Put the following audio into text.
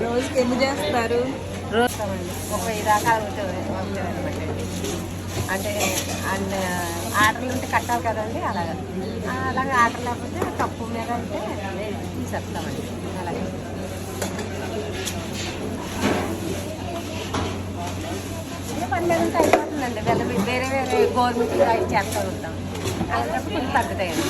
రోజుకి ఎన్ని చేస్తారు? రోజుతామండి ఒక 5 దాకా అవుతాయి అనమాట. అంటే అండ్ ఆర్డర్లు ఉంటే కట్టాలి కదండి, అలాగే ఆర్డర్ లేకపోతే కప్పు మీద అంటే తీసేస్తామండి. అలాగే ఏ పని మీద ఉంటే అయిపోతుందండి. వేరే వేరే గవర్నమెంట్ అవి చేస్తూ ఉంటాం. అలాంటప్పుడు కొంచెం తగ్గుతాయండి.